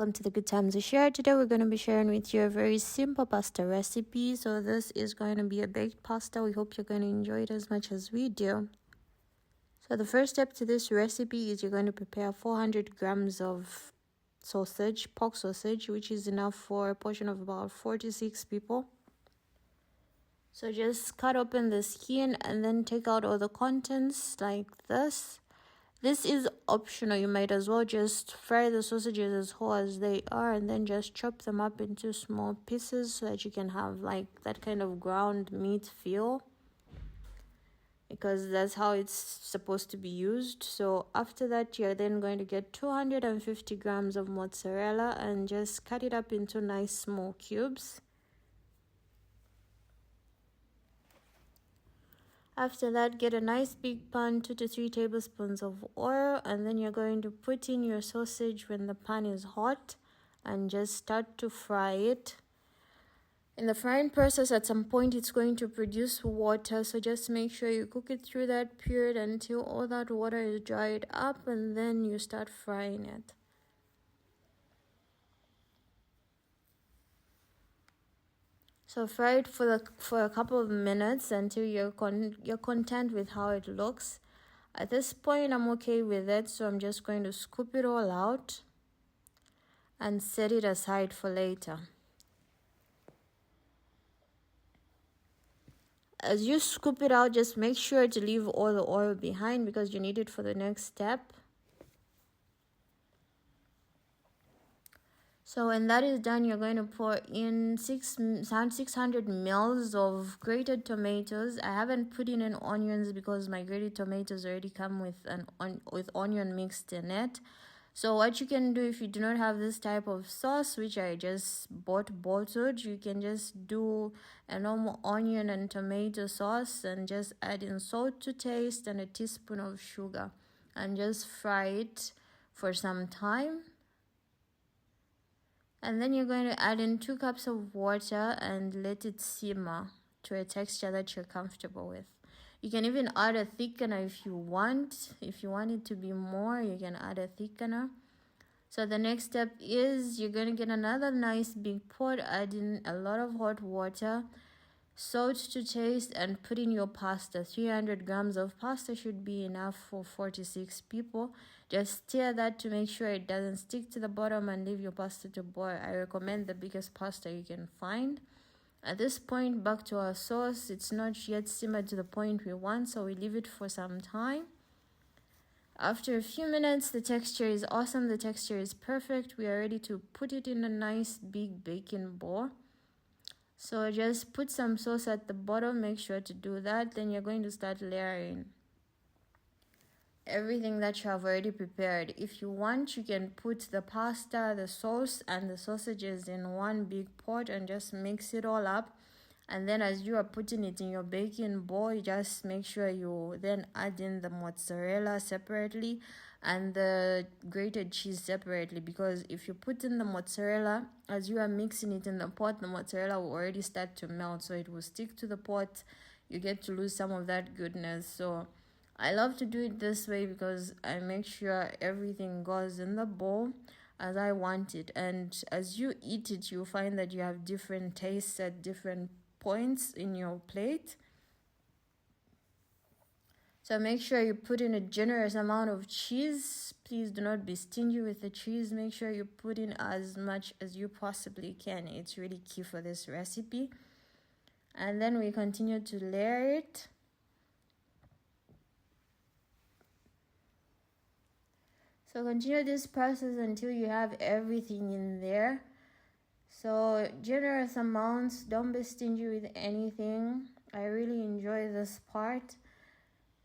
Welcome to the Good Times we Share. Today we're going to be sharing with you a very simple pasta recipe. So this is going to be a baked pasta. We hope you're going to enjoy it as much as we do. So the first step to this recipe is you're going to prepare 400 grams of sausage, pork sausage, which is enough for a portion of about 4 to 6 people. So just cut open the skin and then take out all the contents like this. This is optional. You might as well just fry the sausages as whole as they are and then just chop them up into small pieces so that you can have like that kind of ground meat feel, because that's how it's supposed to be used. So after that, you're then going to get 250 grams of mozzarella and just cut it up into nice small cubes. After that, get a nice big pan, 2 to 3 tablespoons of oil, and then you're going to put in your sausage when the pan is hot and just start to fry it. In the frying process, at some point it's going to produce water, so just make sure you cook it through that period until all that water is dried up, and then you start frying it. So fry it for a couple of minutes until you're content with how it looks. At this point, I'm okay with it, so I'm just going to scoop it all out and set it aside for later. As you scoop it out, just make sure to leave all the oil behind because you need it for the next step. So when that is done, you're going to pour in 600 mils of grated tomatoes. I haven't put in any onions because my grated tomatoes already come with onion mixed in it. So what you can do if you do not have this type of sauce, which I just bought bottled, you can just do a normal onion and tomato sauce and just add in salt to taste and a teaspoon of sugar and just fry it for some time. And then you're going to add in 2 cups of water and let it simmer to a texture that you're comfortable with. You can even add a thickener if you want. If you want it to be more, you can add a thickener. So the next step is you're going to get another nice big pot, add in a lot of hot water, salt to taste, and put in your pasta. 300 grams of pasta should be enough for 4 to 6 people. Just stir that to make sure it doesn't stick to the bottom and leave your pasta to boil. I recommend the biggest pasta you can find. At this point, back to our sauce. It's not yet simmered to the point we want, so we leave it for some time. After a few minutes, the texture is awesome. The texture is perfect. We are ready to put it in a nice big baking bowl. So just put some sauce at the bottom, make sure to do that. Then you're going to start layering everything that you have already prepared. If you want, you can put the pasta, the sauce, and the sausages in one big pot and just mix it all up. And then as you are putting it in your baking bowl, you just make sure you then add in the mozzarella separately and the grated cheese separately, because if you put in the mozzarella, as you are mixing it in the pot, the mozzarella will already start to melt, so it will stick to the pot. You get to lose some of that goodness. So I love to do it this way because I make sure everything goes in the bowl as I want it. And as you eat it, you'll find that you have different tastes at different points in your plate. So make sure you put in a generous amount of cheese. Please do not be stingy with the cheese. Make sure you put in as much as you possibly can. It's really key for this recipe. And then we continue to layer it. So continue this process until you have everything in there. So generous amounts, don't be stingy with anything. I really enjoy this part.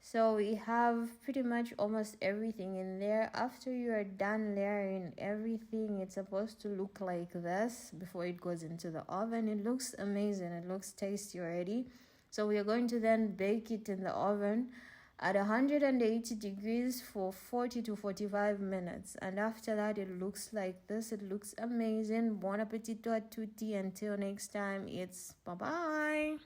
So we have pretty much almost everything in there. After you are done layering everything, it's supposed to look like this before it goes into the oven. It looks amazing. It looks tasty already. So we are going to then bake it in the oven at 180 degrees for 40 to 45 minutes. And after that, it looks like this. It looks amazing. Buon appetito a tutti. Until next time, it's bye-bye.